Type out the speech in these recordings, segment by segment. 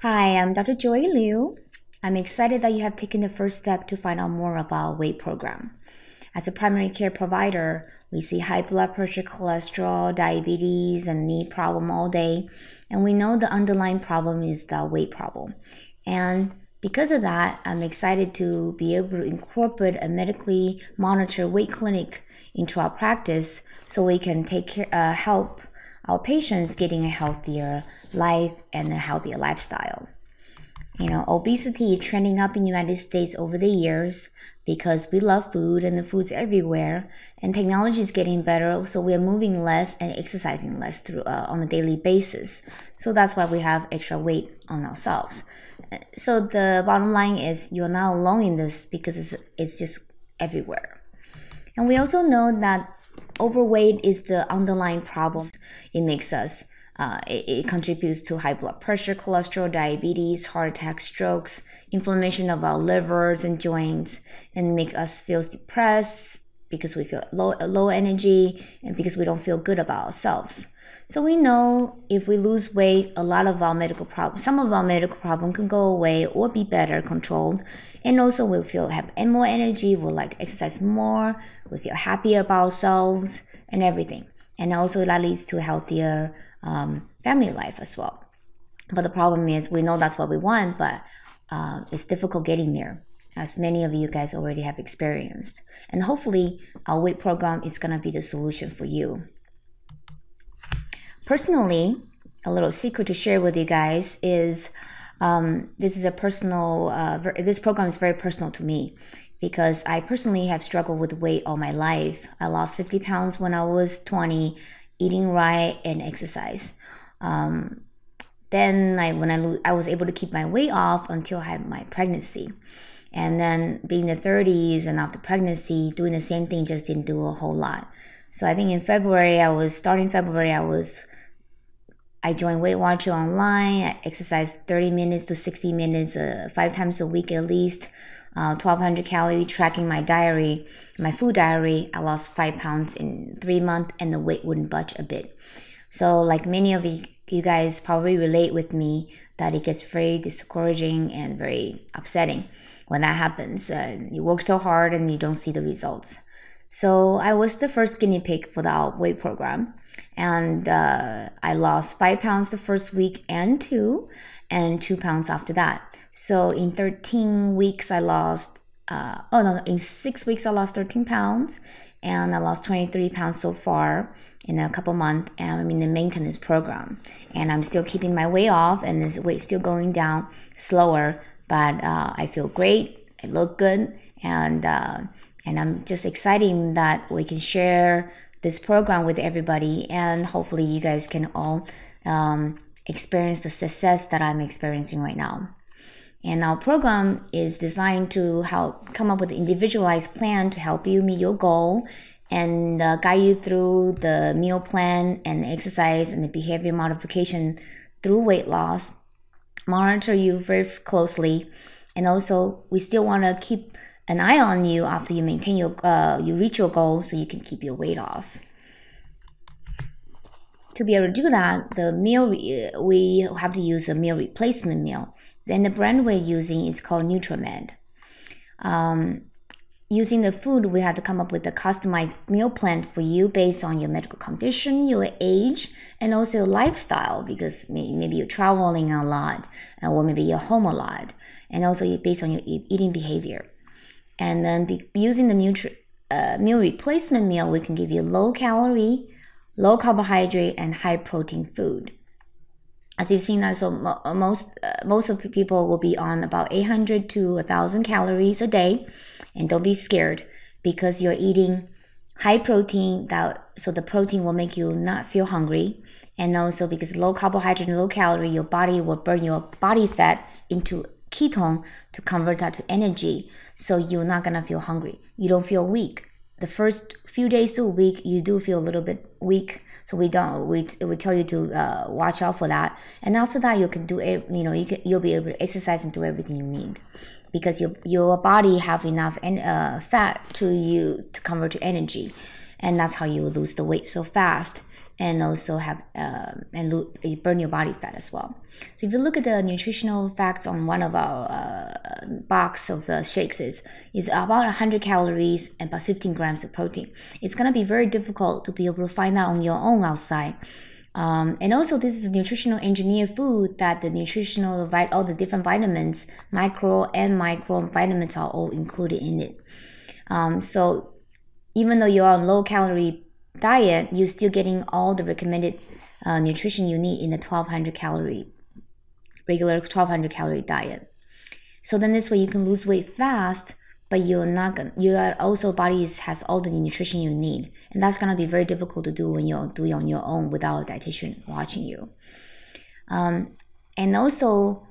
Hi, I'm Dr. Joy Liu. I'm excited that you have taken the first step to find out more about weight program. As a primary care provider, we see high blood pressure, cholesterol, diabetes, and knee problem all day, and we know the underlying problem is the weight problem. And because of that, I'm excited to be able to incorporate a medically monitored weight clinic into our practice so we can help our patients getting a healthier life and a healthier lifestyle. Obesity is trending up in the United States over the years because we love food and the food's everywhere, and technology is getting better, so we're moving less and exercising less on a daily basis. So that's why we have extra weight on ourselves. So the bottom line is you're not alone in this because it's just everywhere. And we also know that overweight is the underlying problem. It contributes to high blood pressure, cholesterol, diabetes, heart attack, strokes, inflammation of our livers and joints, and make us feel depressed because we feel low energy and because we don't feel good about ourselves. So we know if we lose weight, some of our medical problems can go away or be better controlled. And also we'll have more energy, we'll like to exercise more, we'll feel happier about ourselves and everything. And also that leads to healthier family life as well. But the problem is we know that's what we want, but it's difficult getting there, as many of you guys already have experienced. And hopefully our weight program is going to be the solution for you. Personally, a little secret to share with you guys is this program is very personal to me because I personally have struggled with weight all my life. I lost 50 pounds when I was 20, eating right and exercise. Then I was able to keep my weight off until I had my pregnancy. And then being in the 30s and after pregnancy, doing the same thing just didn't do a whole lot. So I think starting February, I joined Weight Watcher online. I exercised 30 minutes to 60 minutes, 5 times a week at least. 1,200 calorie, tracking my food diary. I lost 5 pounds in 3 months and the weight wouldn't budge a bit. So like many of you guys probably relate with me that it gets very discouraging and very upsetting when that happens. You work so hard and you don't see the results. So I was the first guinea pig for the weight program. And I lost 5 pounds the first week and 2 pounds after that. So in 13 weeks, in 6 weeks, I lost 13 pounds and I lost 23 pounds so far in a couple months. And I'm in the maintenance program and I'm still keeping my weight off and this weight still going down slower, but I feel great. I look good. And I'm just excited that we can share this program with everybody, and hopefully you guys can all experience the success that I'm experiencing right now. And our program is designed to help come up with an individualized plan to help you meet your goal and guide you through the meal plan and the exercise and the behavior modification through weight loss, monitor you very closely, and also we still want to keep an eye on you after you you reach your goal so you can keep your weight off. To be able to do that, we have to use a meal replacement meal. Then the brand we're using is called Nutramed. Using the food, we have to come up with a customized meal plan for you based on your medical condition, your age, and also your lifestyle, because maybe you're traveling a lot or maybe you're home a lot, and also based on your eating behavior. And then using the meal replacement meal, we can give you low calorie, low carbohydrate, and high protein food. As you've seen, so most of the people will be on about 800 to 1,000 calories a day, and don't be scared because you're eating high protein. So the protein will make you not feel hungry, and also because low carbohydrate and low calorie, your body will burn your body fat into ketone to convert that to energy, so you're not gonna feel hungry. You don't feel weak. The first few days to a week, you do feel a little bit weak, so we tell you to watch out for that. And after that, you can do it. You'll be able to exercise and do everything you need, because your body have enough fat to convert to energy, and that's how you lose the weight so fast. and also have burn your body fat as well. So if you look at the nutritional facts on one of our box of shakes, is about 100 calories and about 15 grams of protein. It's going to be very difficult to be able to find that on your own outside. And also, this is nutritional engineered food that the nutritional, all the different vitamins, micro and vitamins are all included in it. So even though you're on low calorie diet, you're still getting all the recommended nutrition you need in the regular 1200 calorie diet. So then this way you can lose weight fast, but your also body has all the nutrition you need, and that's gonna be very difficult to do when you're doing on your own without a dietitian watching you. And also,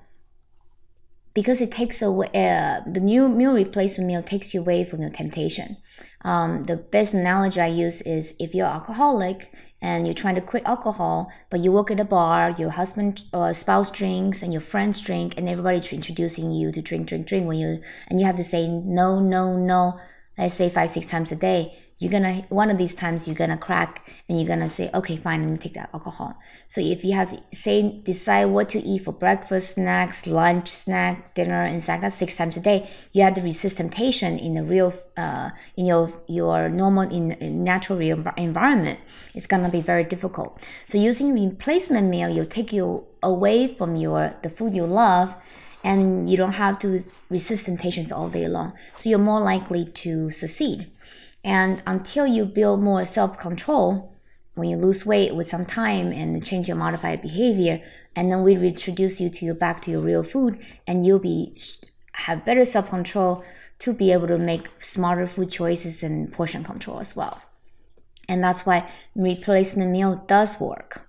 because it takes away the new meal replacement meal takes you away from your temptation. The best analogy I use is if you're alcoholic and you're trying to quit alcohol, but you work at a bar, your husband or spouse drinks and your friends drink, and everybody's introducing you to drink and you have to say no, let's say 5-6 times a day. One of these times you're gonna crack and you're gonna say, okay, fine, let me take that alcohol. So if you have to decide what to eat for breakfast, snacks, lunch, snack, dinner, and snack, that's 6 times a day. You have to resist temptation in the real, in your normal, in natural real environment. It's gonna be very difficult. So using replacement meal, you'll take you away from the food you love, and you don't have to resist temptations all day long. So you're more likely to succeed. And until you build more self-control, when you lose weight with some time and change your modified behavior, and then we introduce you back to your real food, and you'll have better self-control to be able to make smarter food choices and portion control as well. And that's why replacement meal does work.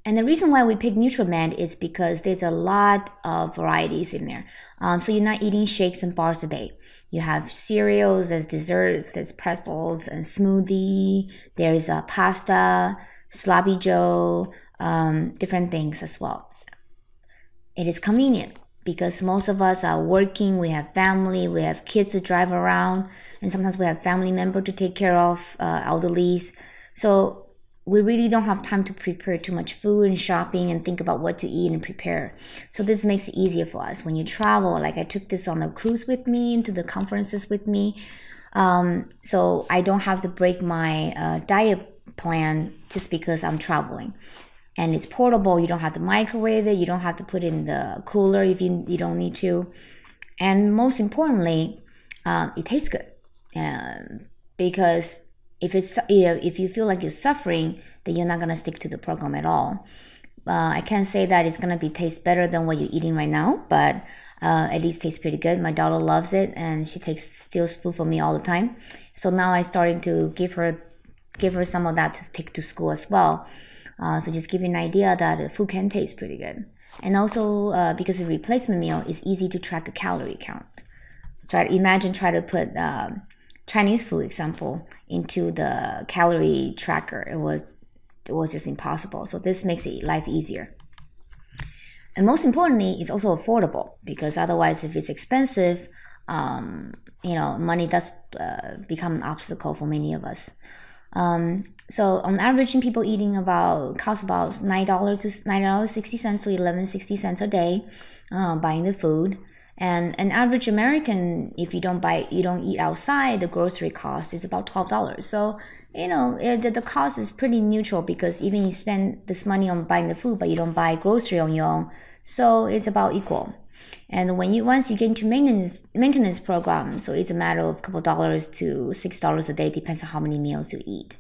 And the reason why we pick Nutrament is because there's a lot of varieties in there. So you're not eating shakes and bars a day. You have cereals, there's desserts, there's pretzels and smoothie. There's pasta, sloppy joe, different things as well. It is convenient because most of us are working, we have family, we have kids to drive around, and sometimes we have family member to take care of, elderlies. So we really don't have time to prepare too much food and shopping and think about what to eat and prepare. So this makes it easier for us. When you travel, like I took this on the cruise with me, into the conferences with me. So I don't have to break my diet plan just because I'm traveling. And it's portable. You don't have to microwave it. You don't have to put it in the cooler if you don't need to. And most importantly, it tastes good. Because if you feel like you're suffering, then you're not going to stick to the program at all. I can't say that it's going to taste better than what you're eating right now, but at least tastes pretty good. My daughter loves it, and she steals food from me all the time. So now I'm starting to give her some of that to take to school as well. So just give you an idea that the food can taste pretty good. And also because the replacement meal is easy to track a calorie count. So try to put Chinese food example into the calorie tracker. It was just impossible. So this makes life easier. And most importantly, it's also affordable, because otherwise if it's expensive, money does become an obstacle for many of us. So on average, people eating cost about $9 to $9.60 to $11.60 a day, buying the food. And an average American, if you don't eat outside, the grocery cost is about $12. So, the cost is pretty neutral, because even you spend this money on buying the food, but you don't buy grocery on your own. So it's about equal. And once you get into maintenance program, so it's a matter of a couple dollars to $6 a day, depends on how many meals you eat.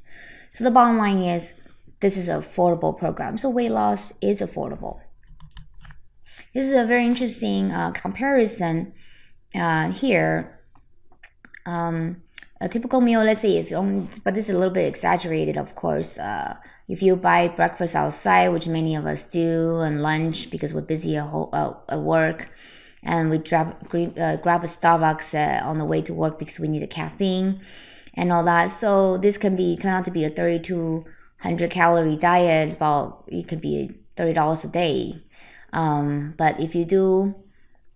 So the bottom line is, this is an affordable program. So weight loss is affordable. This is a very interesting comparison here. A typical meal, let's say, but this is a little bit exaggerated, of course. If you buy breakfast outside, which many of us do, and lunch because we're busy at work, and we grab a Starbucks on the way to work because we need the caffeine and all that. So this can turn out to be a 3,200 calorie diet. It could be $30 a day. But if you do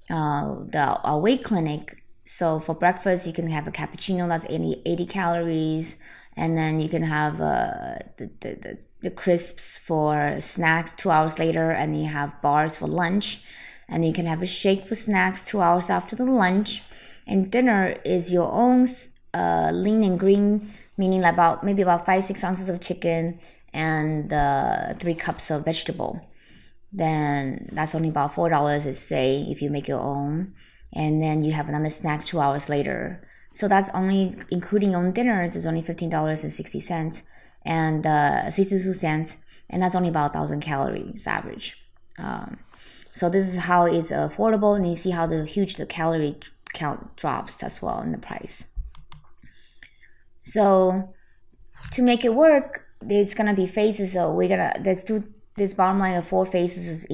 a weight clinic, so for breakfast you can have a cappuccino that's 80 calories, and then you can have the crisps for snacks 2 hours later, and then you have bars for lunch, and you can have a shake for snacks 2 hours after the lunch. And dinner is your own lean and green, meaning maybe about 5-6 ounces of chicken and 3 cups of vegetable. Then that's only about $4, let's say, if you make your own. And then you have another snack 2 hours later. So that's only including your own dinners is only $15.60 and 62 cents, and that's only about 1,000 calories average. So this is how it's affordable, and you see how huge the calorie count drops as well in the price. So to make it work, there's gonna be phases. So there's bottom line of 4 phases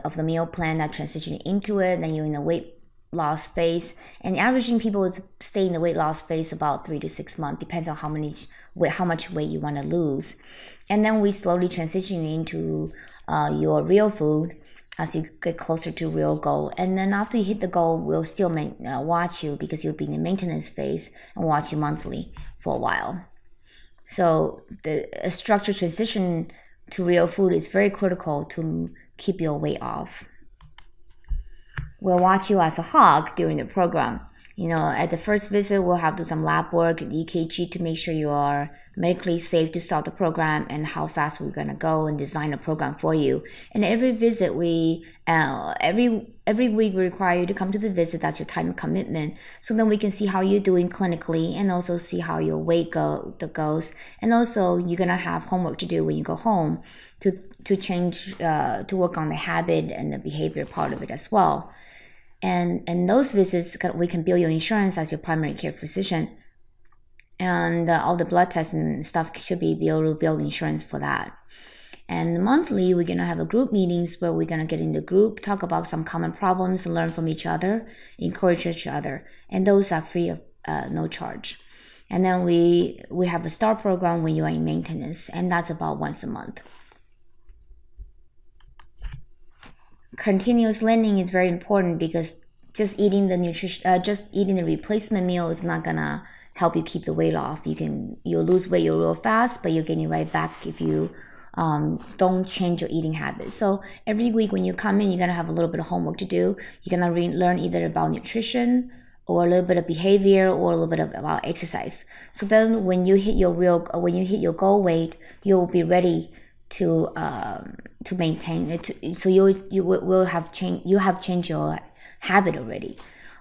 of the meal plan that transition into it. Then you're in the weight loss phase, and averaging people would stay in the weight loss phase about 3 to 6 months, depends on how much weight you want to lose. And then we slowly transition into your real food as you get closer to real goal. And then after you hit the goal, we'll still watch you, because you'll be in the maintenance phase, and watch you monthly for a while. So the structured transition to real food is very critical to keep your weight off. We'll watch you as a hog during the program. At the first visit, we'll have to do some lab work, EKG, to make sure you are medically safe to start the program, and how fast we're going to go and design a program for you. And every visit, every week we require you to come to the visit. That's your time commitment. So then we can see how you're doing clinically, and also see how your weight goes. And also you're going to have homework to do when you go home to change, to work on the habit and the behavior part of it as well. And those visits, we can bill your insurance as your primary care physician. And all the blood tests and stuff should be able to bill insurance for that. And monthly, we're going to have a group meetings where we're going to get in the group, talk about some common problems, and learn from each other, encourage each other. And those are free of no charge. And then we have a STAR program when you are in maintenance, and that's about once a month. Continuous learning is very important, because just eating the replacement meal is not gonna help you keep the weight off. You'll lose weight real fast, but you're getting right back if you don't change your eating habits. So every week when you come in, you're gonna have a little bit of homework to do. You're gonna learn either about nutrition, or a little bit of behavior, or a little bit about exercise. So then when you hit your goal weight, you'll be ready to maintain it. So you have changed your habit already.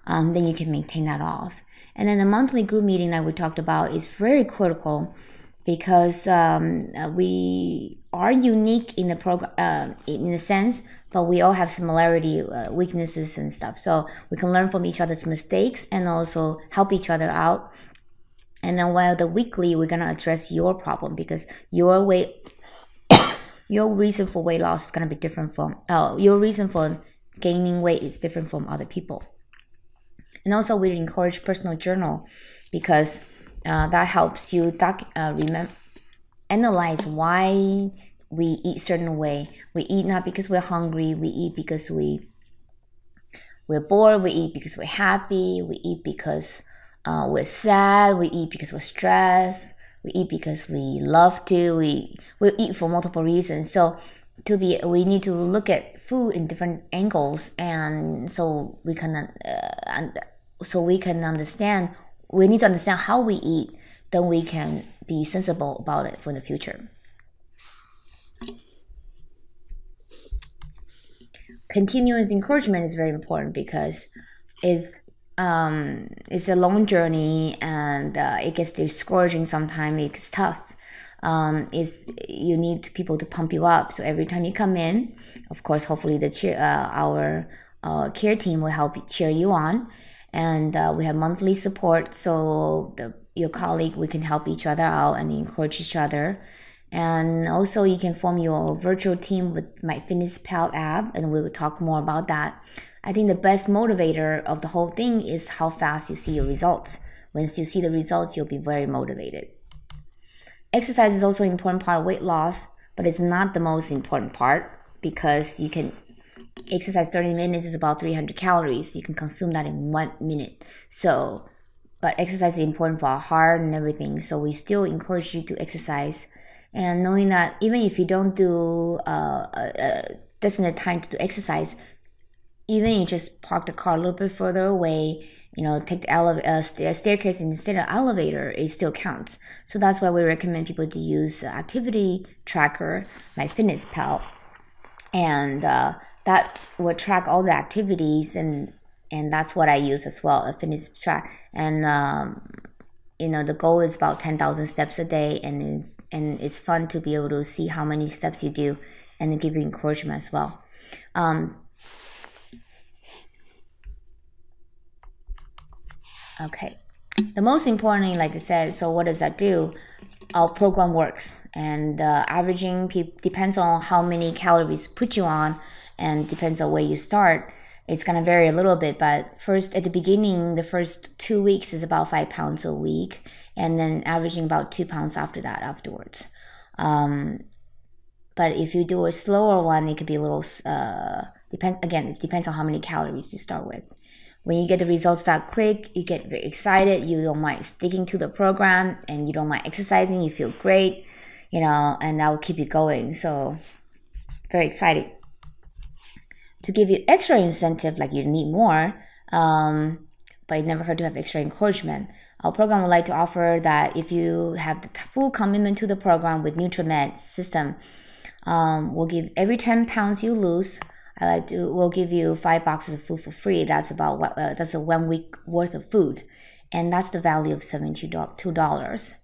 Then you can maintain that off. And then the monthly group meeting that we talked about is very critical, because we are unique in the program, in a sense, but we all have similarity, weaknesses and stuff. So we can learn from each other's mistakes and also help each other out. And then while the weekly, we're gonna address your problem, because your reason for weight loss is going to be different from, your reason for gaining weight is different from other people. And also we encourage personal journal, because that helps you analyze why we eat certain way. We eat not because we're hungry, we eat because we're bored, we eat because we're happy, we eat because we're sad, we eat because we're stressed. We eat because we love to. We eat for multiple reasons. So we need to look at food in different angles, and so we can understand. We need to understand how we eat. Then we can be sensible about it for the future. Continuous encouragement is very important, because it's a long journey, and it gets discouraging sometimes. It's tough. You need people to pump you up. So every time you come in, of course, hopefully our care team will help cheer you on, and we have monthly support. So your colleague, we can help each other out and encourage each other. And also you can form your virtual team with MyFitnessPal app, and we will talk more about that. I think the best motivator of the whole thing is how fast you see your results. Once you see the results, you'll be very motivated. Exercise is also an important part of weight loss, but it's not the most important part, because you can exercise 30 minutes is about 300 calories. You can consume that in 1 minute. So but exercise is important for our heart and everything. So we still encourage you to exercise. And knowing that even if you don't do designated time to do exercise, even you just park the car a little bit further away, take the staircase instead of elevator, it still counts. So that's why we recommend people to use activity tracker like MyFitnessPal, and that will track all the activities, and that's what I use as well, a fitness track. And the goal is about 10,000 steps a day, and it's fun to be able to see how many steps you do, and give you encouragement as well. Okay, the most important thing, like I said, so what does that do? Our program works, and averaging depends on how many calories put you on, and depends on where you start. It's going to vary a little bit, but first at the beginning, the first 2 weeks is about 5 pounds a week, and then averaging about 2 pounds afterwards. But if you do a slower one, it could be a little, it depends on how many calories you start with. When you get the results that quick, you get very excited, you don't mind sticking to the program, and you don't mind exercising, you feel great, and that will keep you going. So very exciting. To give you extra incentive, like you need more, but it never hurt to have extra encouragement. Our program would like to offer that if you have the full commitment to the program with NutriMed system, we'll give every 10 pounds you lose, we'll give you 5 boxes of food for free. That's about that's a 1 week worth of food, and that's the value of $72.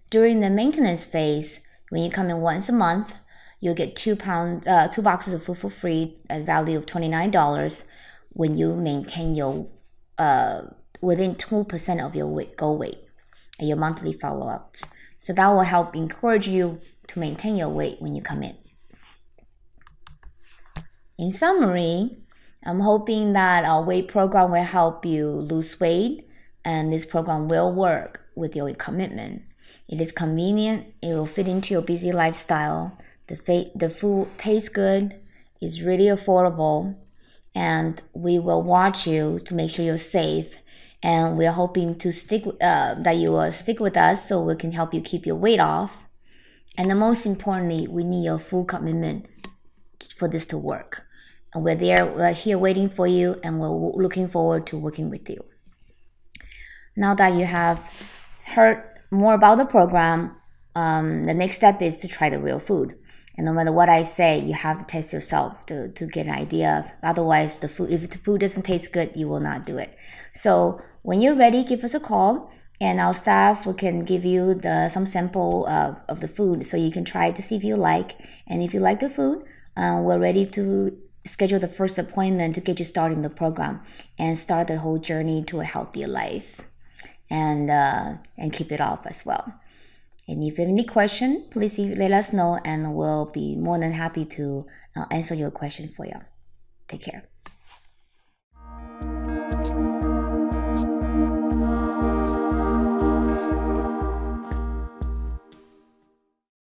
During the maintenance phase, when you come in once a month, you'll get 2 boxes of food for free at a value of $29 when you maintain your within 2% of your goal weight and your monthly follow-ups. So that will help encourage you to maintain your weight when you come in. In summary, I'm hoping that our weight program will help you lose weight, and this program will work with your commitment. It is convenient, it will fit into your busy lifestyle, the food tastes good, is really affordable, and we will watch you to make sure you're safe. And we're hoping to that you will stick with us so we can help you keep your weight off. And the most importantly, we need your full commitment for this to work. And we're here waiting for you, and we're looking forward to working with you. Now that you have heard more about the program, the next step is to try the real food. And no matter what I say, you have to test yourself to get an idea of. Otherwise, if the food doesn't taste good, you will not do it. So when you're ready, give us a call, and our staff can give you some sample of the food, so you can try it to see if you like. And if you like the food, we're ready to schedule the first appointment to get you started in the program and start the whole journey to a healthier life, and keep it off as well. And if you have any question, please let us know, and we'll be more than happy to answer your question for you. Take care.